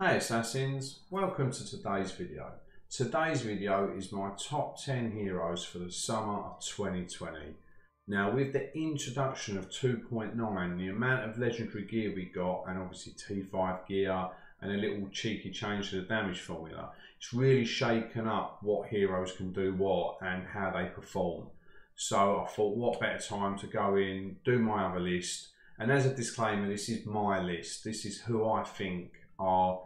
Hey Assassins, welcome to today's video. Today's video is my top 10 heroes for the summer of 2020. Now with the introduction of 2.9, the amount of legendary gear we got, and obviously T5 gear and a little cheeky change to the damage formula, it's really shaken up what heroes can do what and how they perform. So I thought what better time to go in, do my other list, and as a disclaimer, this is my list. This is who I think are,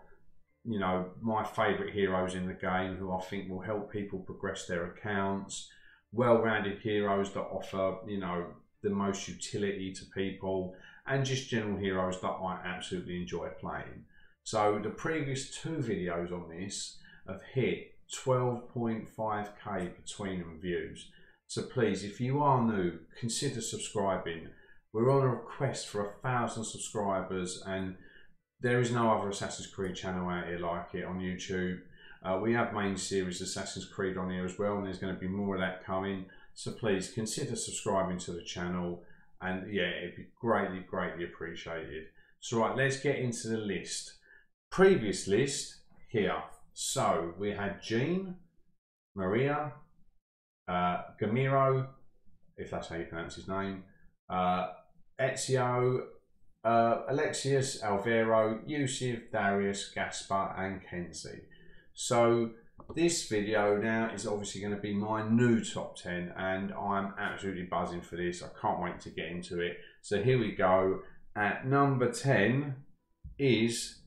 you know, my favourite heroes in the game, who I think will help people progress their accounts. Well-rounded heroes that offer, you know, the most utility to people, and just general heroes that I absolutely enjoy playing. So the previous two videos on this have hit 12.5k between them views. So please, if you are new, consider subscribing. We're on a quest for 1,000 subscribers, and there is no other Assassin's Creed channel out here like it on YouTube. We have main series Assassin's Creed on here as well, and there's going to be more of that coming. So please consider subscribing to the channel, and yeah, it'd be greatly, greatly appreciated. So right, let's get into the list. Previous list here. So we had Jean, Maria, Gamiro, if that's how you pronounce his name, Ezio, Alexis, Alvaro, Yusuf, Darius, Gaspar and Kenzie. So this video now is obviously going to be my new top 10, and I'm absolutely buzzing for this. I can't wait to get into it. So here we go. At number 10 is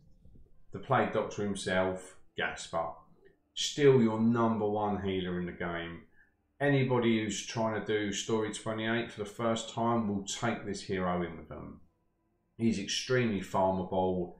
the Plague Doctor himself, Gaspar. Still your #1 healer in the game. Anybody who's trying to do Story 28 for the first time will take this hero in with them. He's extremely farmable,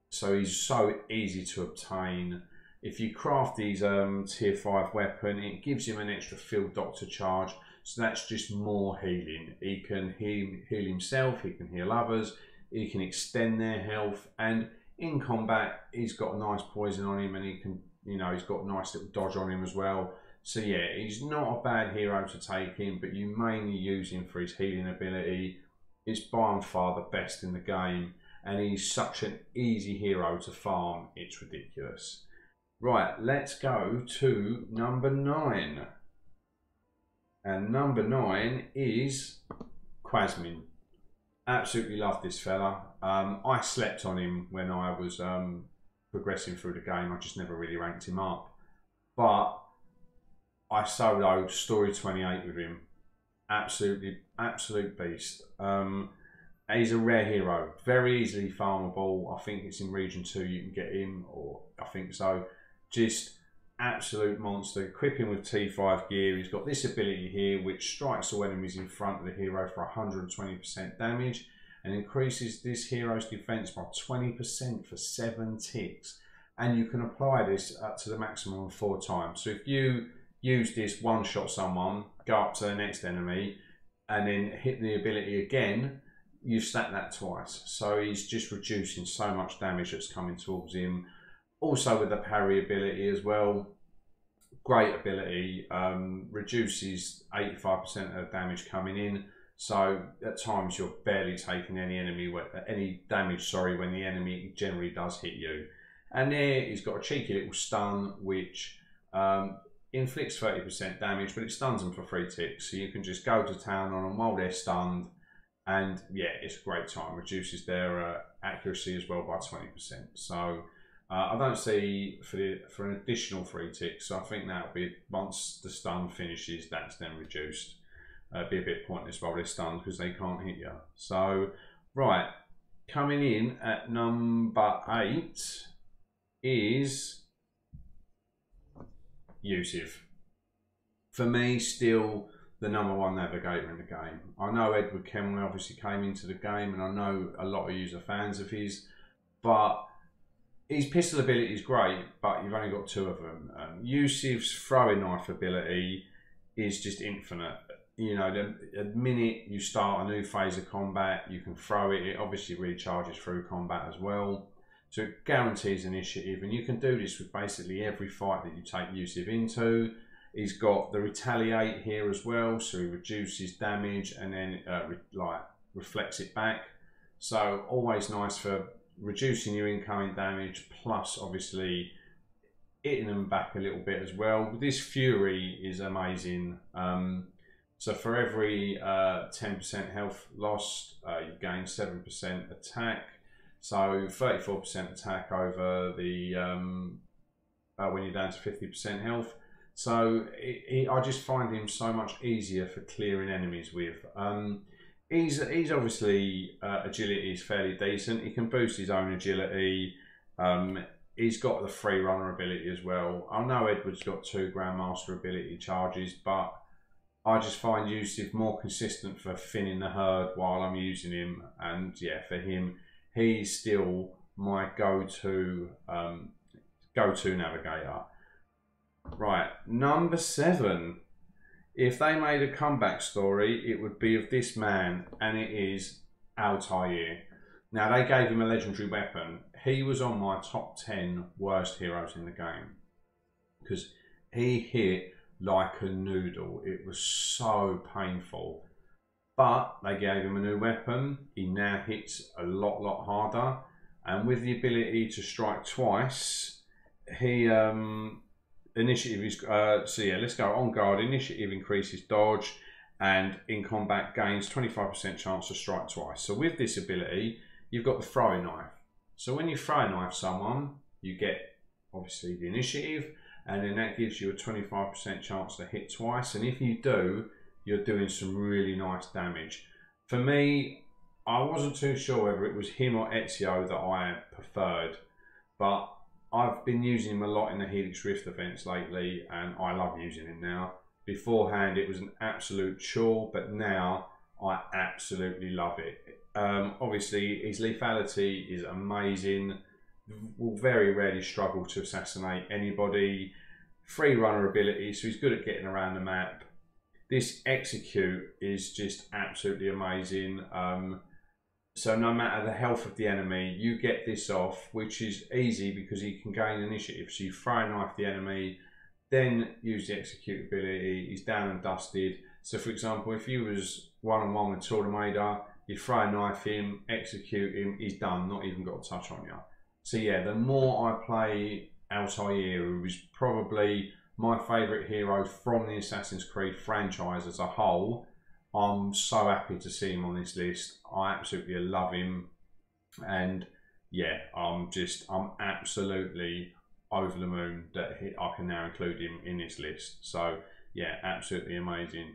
so he's so easy to obtain. If you craft his tier 5 weapon, it gives him an extra field doctor charge, so that's just more healing. He can heal himself, he can heal others, he can extend their health, and in combat he's got a nice poison on him, and he can, you know, he's got a nice little dodge on him as well. So yeah, he's not a bad hero to take in, but you mainly use him for his healing ability. It's by far the best in the game, and he's such an easy hero to farm, it's ridiculous. Right, let's go to number 9. And number 9 is Quasming. Absolutely love this fella. I slept on him when I was progressing through the game. I just never really ranked him up. But I soloed Story 28 with him. Absolute beast. He's a rare hero, very easily farmable. I think it's in region 2 you can get him, or I think so. Just absolute monster. Equip him with T5 gear. He's got this ability here which strikes all enemies in front of the hero for 120% damage, and increases this hero's defense by 20% for 7 ticks. And you can apply this up to the maximum of 4 times. So if you use this, one-shot someone, go up to the next enemy, and then hit the ability again, you stack that twice. So he's just reducing so much damage that's coming towards him. Also with the parry ability as well, great ability, reduces 85% of the damage coming in. So at times you're barely taking any damage, when the enemy generally does hit you. And there he's got a cheeky little stun which inflicts 30% damage, but it stuns them for 3 ticks, so you can just go to town on them while they're stunned, and yeah, it's a great time. Reduces their accuracy as well by 20%. So I don't see for an additional 3 ticks, so I think that'll be, once the stun finishes, that's then reduced. It'd be a bit pointless while they're stunned because they can't hit you. So right, coming in at number 8 is Yusuf. For me, still the #1 navigator in the game. I know Edward Kenway obviously came into the game, and I know a lot of you are fans of his, but his pistol ability is great, but you've only got 2 of them. Yusuf's throwing knife ability is just infinite. You know, the minute you start a new phase of combat, you can throw it. It obviously recharges through combat as well. So it guarantees initiative, and you can do this with basically every fight that you take Yusuf into. He's got the retaliate here as well, so he reduces damage and then reflects it back. So always nice for reducing your incoming damage, plus obviously hitting them back a little bit as well. This Fury is amazing. So for every 10% health lost, you gain 7% attack. So 34% attack over the when you're down to 50% health. So I just find him so much easier for clearing enemies with. He's obviously agility is fairly decent. He can boost his own agility. He's got the free runner ability as well. I know Edward's got 2 Grandmaster ability charges, but I just find Yusuf more consistent for thinning the herd while I'm using him. And yeah, for him, he's still my go-to navigator. Right, number 7. If they made a comeback story, it would be of this man, and it is Altair. Now, they gave him a legendary weapon. He was on my top 10 worst heroes in the game because he hit like a noodle. It was so painful. But they gave him a new weapon. He now hits a lot harder. And with the ability to strike twice, he... initiative is so yeah, let's go on guard. Initiative increases dodge, and in combat gains 25% chance to strike twice. So with this ability, you've got the throwing knife. So when you throw knife someone, you get obviously the initiative, and then that gives you a 25% chance to hit twice. And if you do, you're doing some really nice damage. For me, I wasn't too sure whether it was him or Ezio that I preferred, but I've been using him a lot in the Helix Rift events lately, and I love using him now. Beforehand, it was an absolute chore, but now I absolutely love it. Obviously, his lethality is amazing. Will very rarely struggle to assassinate anybody. Free runner ability, so he's good at getting around the map. This execute is just absolutely amazing. So no matter the health of the enemy, you get this off, which is easy because he can gain initiative. So you throw a knife the enemy, then use the execute ability, he's down and dusted. So for example, if you was one-on-one with Tornado, you throw a knife him, execute him, he's done, not even got a touch on you. So yeah, the more I play Altair, who is probably my favourite hero from the Assassin's Creed franchise as a whole, I'm so happy to see him on this list. I absolutely love him, and yeah, I'm absolutely over the moon that I can now include him in this list. So yeah, absolutely amazing.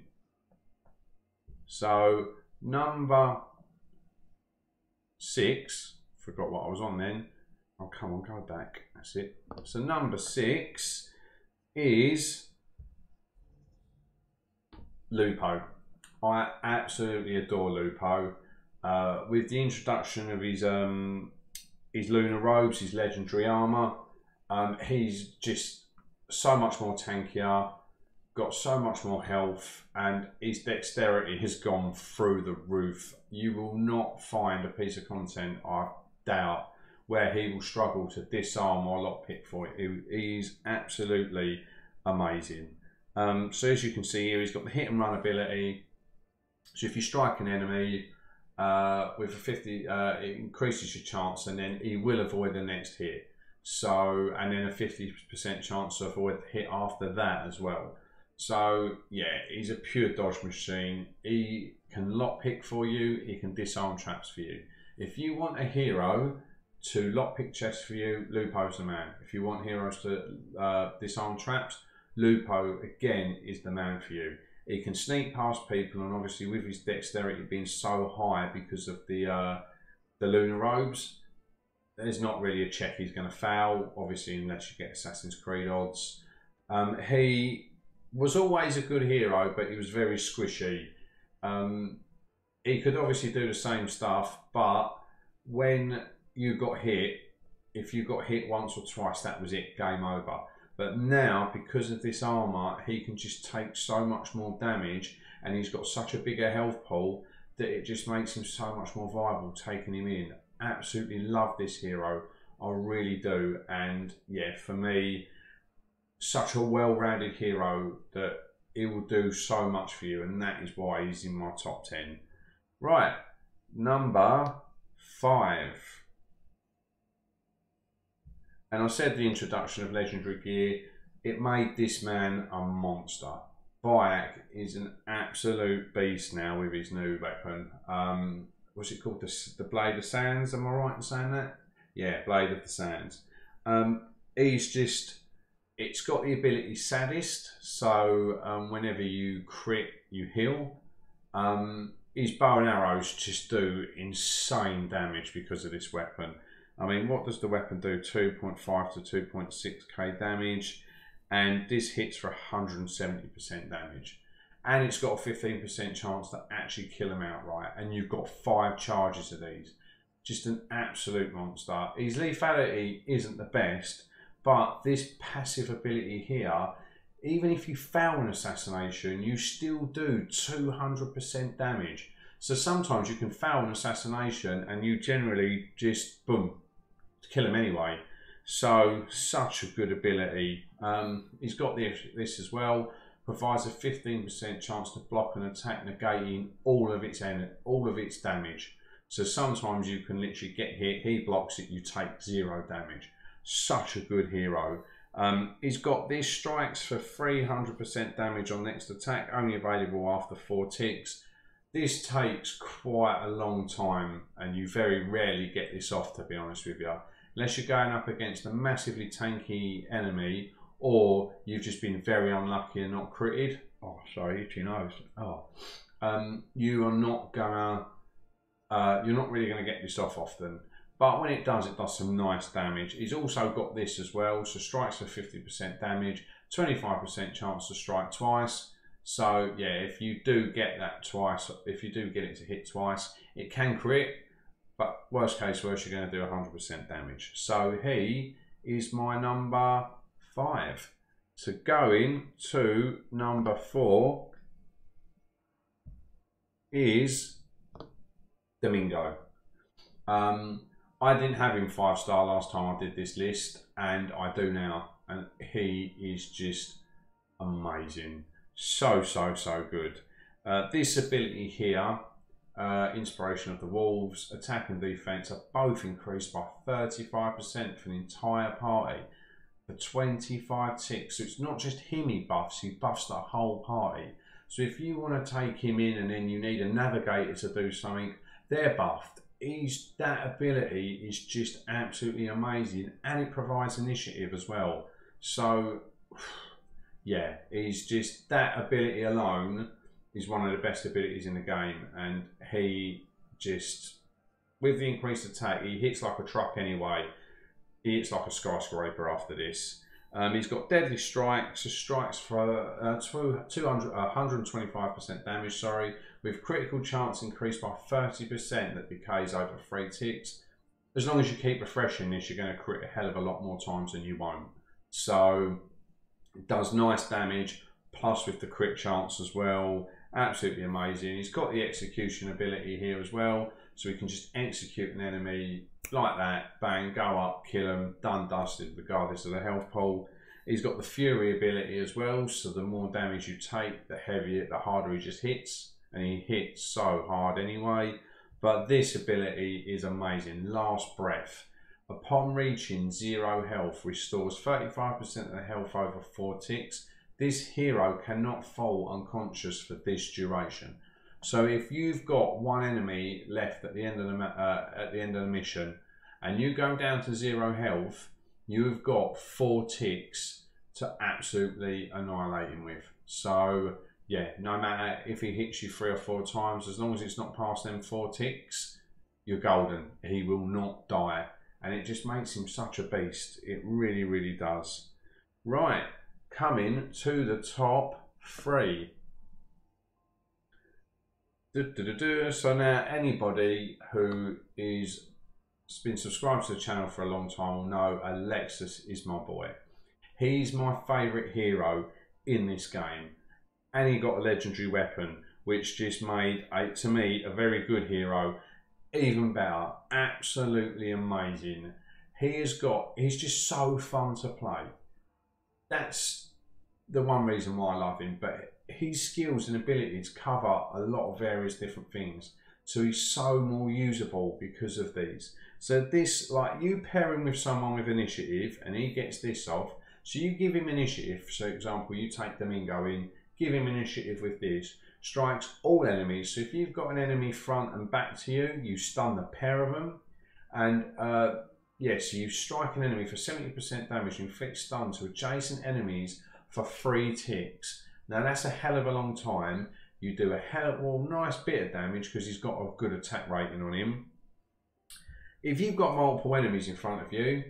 So number 6, forgot what I was on then. Oh, come on, go back. That's it. So number 6 is Lupo. I absolutely adore Lupo. With the introduction of his lunar robes, his legendary armor, he's just so much more tankier, got so much more health, and his dexterity has gone through the roof. You will not find a piece of content, I doubt, where he will struggle to disarm or lockpick for it. He's absolutely amazing. So as you can see here, he's got the hit and run ability. So if you strike an enemy with a 50, it increases your chance, and then he will avoid the next hit. So, and then a 50% chance to avoid the hit after that as well. So yeah, he's a pure dodge machine. He can lockpick for you, he can disarm traps for you. If you want a hero to lockpick chests for you, Lupo's the man. If you want heroes to disarm traps, Lupo again is the man for you. He can sneak past people, and obviously with his dexterity being so high because of the lunar robes, there's not really a check he's going to fail, obviously, unless you get Assassin's Creed odds. He was always a good hero, but he was very squishy. He could obviously do the same stuff, but when you got hit, if you got hit once or twice, that was it, game over. But now, because of this armor, he can just take so much more damage, and he's got such a bigger health pool that it just makes him so much more viable taking him in. Absolutely love this hero, I really do. And yeah, for me, such a well-rounded hero that he will do so much for you, and that is why he's in my top 10. Right, number 5. And I said the introduction of legendary gear, it made this man a monster. Bayek is an absolute beast now with his new weapon. What's it called? The Blade of Sands, am I right in saying that? Yeah, Blade of the Sands. He's just, it's got the ability Sadist, so whenever you crit, you heal. His bow and arrows just do insane damage because of this weapon. I mean, what does the weapon do? 2.5 to 2.6k damage, and this hits for 170% damage. And it's got a 15% chance to actually kill him outright, and you've got 5 charges of these. Just an absolute monster. His lethality isn't the best, but this passive ability here, even if you fail an assassination, you still do 200% damage. So sometimes you can fail an assassination and you generally just, boom, kill him anyway. So, such a good ability. He's got this as well. Provides a 15% chance to block an attack, negating all of its damage. So sometimes you can literally get hit, he blocks it, you take 0 damage. Such a good hero. He's got this, strikes for 300% damage on next attack, only available after 4 ticks. This takes quite a long time, and you very rarely get this off, to be honest with you. Unless you're going up against a massively tanky enemy, or you've just been very unlucky and not critted. Oh, sorry, itchy nose. Oh, you are not gonna, you're not really gonna get this off often. But when it does some nice damage. He's also got this as well, so strikes for 50% damage, 25% chance to strike twice. So yeah, if you do get that twice, if you do get it to hit twice, it can crit, but worst case worst, you're going to do 100% damage. So he is my number 5. So going to number 4 is Domingo. I didn't have him 5-star last time I did this list, and I do now, and he is just amazing. So good. This ability here, Inspiration of the Wolves, attack and defense are both increased by 35% for the entire party for 25 ticks. So it's not just him he buffs the whole party. So if you want to take him in and then you need a navigator to do something, they're buffed. That ability is just absolutely amazing, and it provides initiative as well. So yeah, he's just, that ability alone is one of the best abilities in the game, and he just, with the increased attack, he hits like a truck anyway. He hits like a skyscraper after this. He's got deadly strikes, so strikes for 125% damage, sorry, with critical chance increased by 30% that decays over 3 ticks. As long as you keep refreshing this, you're going to crit a hell of a lot more times than you won't. So it does nice damage, plus with the crit chance as well. Absolutely amazing. He's got the execution ability here as well, so he can just execute an enemy like that, bang, go up, kill him, done, dusted, regardless of the health pool. He's got the Fury ability as well, so the more damage you take, the heavier, the harder he just hits, and he hits so hard anyway. But this ability is amazing. Last Breath. Upon reaching 0 health, restores 35% of the health over 4 ticks. This hero cannot fall unconscious for this duration. So if you've got one enemy left at the end of the mission, and you go down to 0 health, you've got 4 ticks to absolutely annihilate him with. So yeah, no matter if he hits you 3 or 4 times, as long as it's not past them 4 ticks, you're golden. He will not die, and it just makes him such a beast. It really, really does. Right, coming to the top 3. So now anybody who has been subscribed to the channel for a long time will know Alexis is my boy. He's my favourite hero in this game, and he got a legendary weapon, which just made, to me, a very good hero even better. Absolutely amazing. He's just so fun to play. That's the one reason why I love him, but his skills and abilities cover a lot of various different things. So he's so more usable because of these. So this, like you pair him with someone with initiative and he gets this off. So you give him initiative. So for example, you take Domingo in, give him initiative with this. Strikes all enemies. So if you've got an enemy front and back to you, you stun the pair of them. And yes, you strike an enemy for 70% damage and inflict stun to adjacent enemies for 3 ticks. Now that's a hell of a long time. You do a nice bit of damage because he's got a good attack rating on him. If you've got multiple enemies in front of you,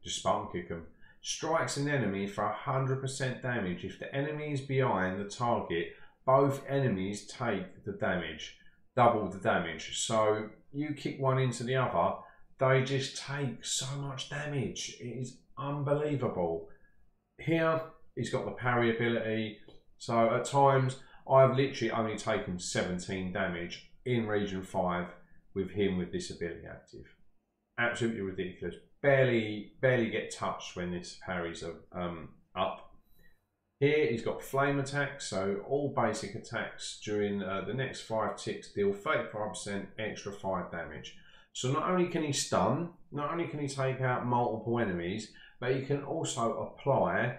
just Spartan kick them. Strikes an enemy for 100% damage. If the enemy is behind the target, both enemies take the damage, double the damage. So you kick one into the other, they just take so much damage. It is unbelievable. Here, he's got the parry ability. So at times, I've literally only taken 17 damage in Region 5 with him with this ability active. Absolutely ridiculous. Barely get touched when this parries up. Here he's got flame attacks, so all basic attacks during the next 5 ticks deal 35% extra 5 damage. So not only can he stun, not only can he take out multiple enemies, but he can also apply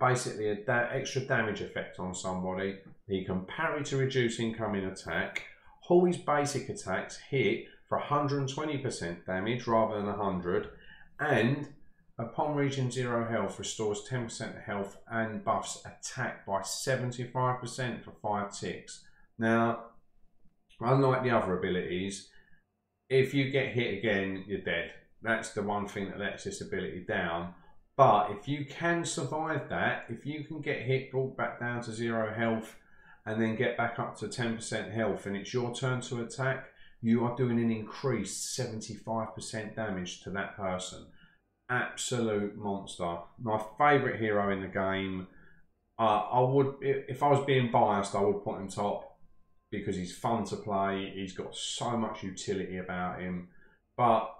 basically an extra damage effect on somebody. He can parry to reduce incoming attack. All his basic attacks hit for 120% damage rather than 100, and upon reaching 0 health restores 10% health and buffs attack by 75% for 5 ticks. Now, unlike the other abilities, if you get hit again, you're dead. That's the one thing that lets this ability down. But if you can survive that, if you can get hit, brought back down to 0 health, and then get back up to 10% health, and it's your turn to attack, you are doing an increased 75% damage to that person. Absolute monster. My favourite hero in the game. I would, if I was being biased, I would put him top because he's fun to play. He's got so much utility about him. But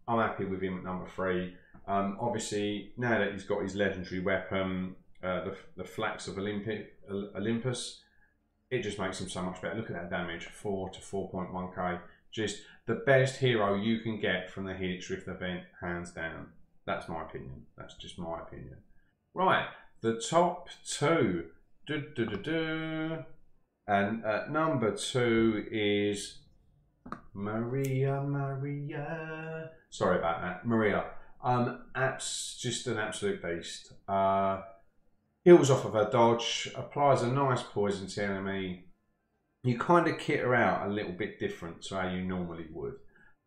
I'm happy with him at number 3. Obviously, now that he's got his legendary weapon, the Flax of Olympus, it just makes him so much better. Look at that damage, 4 to 4.1k. Just the best hero you can get from the Helix Rift event, hands down. That's my opinion. That's just my opinion. Right, the top 2. And number 2 is Maria. Sorry about that, Maria. Just an absolute beast. Heals off of her dodge, applies a nice poison to enemy. You kind of kit her out a little bit different to how you normally would.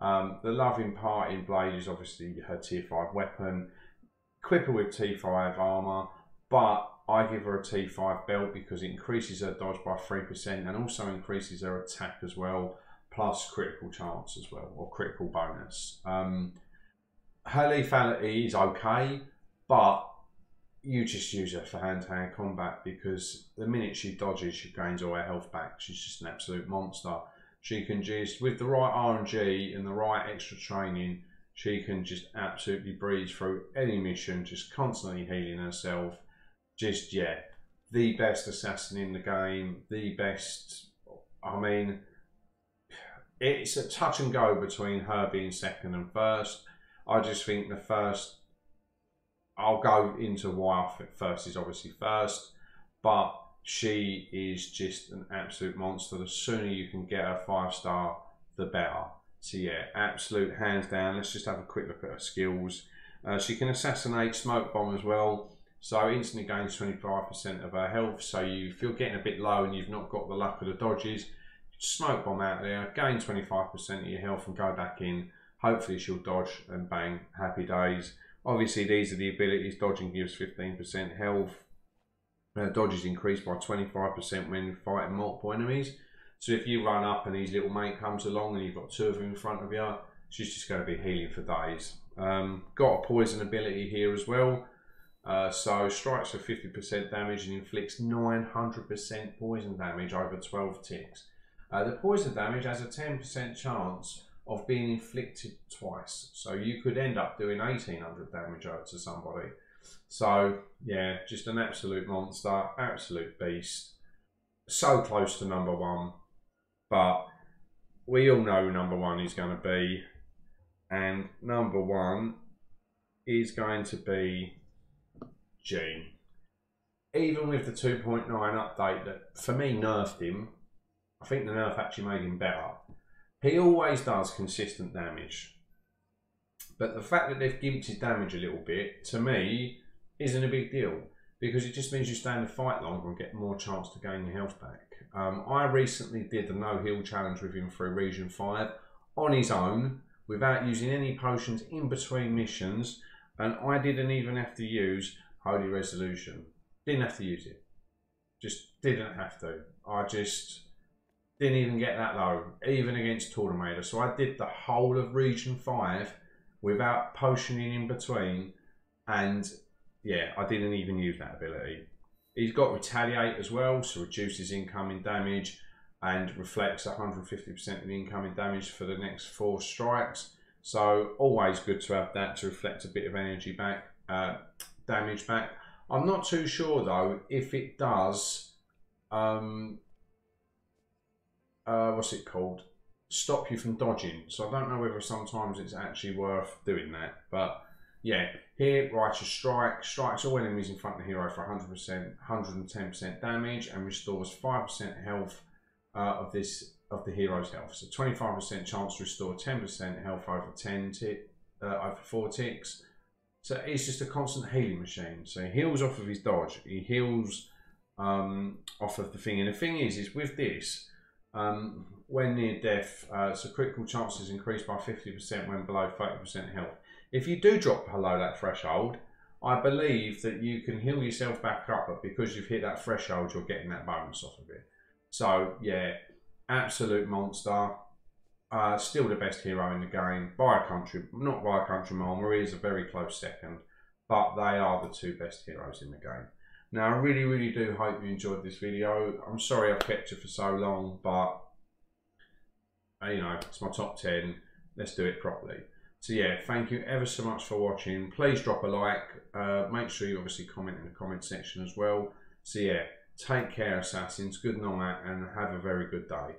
The loving parting blade is obviously her tier 5 weapon. Equip her with T5 armor, but I give her a T5 belt because it increases her dodge by 3% and also increases her attack as well, plus critical chance as well, or critical bonus. Her lethality is okay, but you just use her for hand-to-hand combat because the minute she dodges, she gains all her health back. She's just an absolute monster. She can just, with the right RNG and the right extra training, she can just absolutely breeze through any mission, just constantly healing herself. Just, yeah, the best assassin in the game, the best. I mean, it's a touch and go between her being second and first. I just think the first, I'll go into why I think first is obviously first, but she is just an absolute monster. The sooner you can get her 5-star, the better. So yeah, absolute hands down. Let's just have a quick look at her skills. She can assassinate, smoke bomb as well. So instantly gains 25% of her health. So if you're getting a bit low and you've not got the luck of the dodges, smoke bomb out there, gain 25% of your health and go back in. Hopefully she'll dodge and bang, happy days. Obviously these are the abilities. Dodging gives 15% health. Dodge is increased by 25% when fighting multiple enemies. So if you run up and his little mate comes along and you've got 2 of them in front of you, she's just going to be healing for days. Got a poison ability here as well. So strikes for 50% damage and inflicts 900% poison damage over 12 ticks. The poison damage has a 10% chance of being inflicted twice. So you could end up doing 1800 damage over to somebody. So yeah, just an absolute monster, absolute beast. So close to number 1, but we all know number 1 is going to be, and number 1 is going to be Gene. Even with the 2.9 update that for me nerfed him, I think the nerf actually made him better. He always does consistent damage, but the fact that they've gimped his damage a little bit, to me, isn't a big deal, because it just means you stay in the fight longer and get more chance to gain your health back. I recently did the no heal challenge with him through Region 5 on his own, without using any potions in between missions, and I didn't even have to use Holy Resolution. Didn't have to use it. Just didn't have to. I just didn't even get that low, even against Tornado. So I did the whole of Region 5 without potioning in between, and yeah, I didn't even use that ability. He's got Retaliate as well, so reduces incoming damage and reflects 150% of the incoming damage for the next 4 strikes. So always good to have that to reflect a bit of energy back, damage back. I'm not too sure though if it does, what's it called? Stop you from dodging. So I don't know whether sometimes it's actually worth doing that. But yeah, here, Righteous Strike strikes all enemies in front of the hero for 100%, 110% damage, and restores 5% health of the hero's health. So 25% chance to restore 10% health over 4 ticks. So it's just a constant healing machine. So he heals off of his dodge. He heals off of the thing. And the thing is with this, when near death, so critical chances increase by 50% when below 30% health. If you do drop below that threshold, I believe that you can heal yourself back up, but because you've hit that threshold, you're getting that bonus off of it. So yeah, absolute monster. Still the best hero in the game by a country, not by a country mile. Marie is a very close second, but they are the 2 best heroes in the game. Now I really do hope you enjoyed this video. I'm sorry I've kept you for so long, but you know, it's my top 10. Let's do it properly. So yeah, thank you ever so much for watching. Please drop a like. Make sure you obviously comment in the comment section as well. So yeah, take care, Assassins. Good night and have a very good day.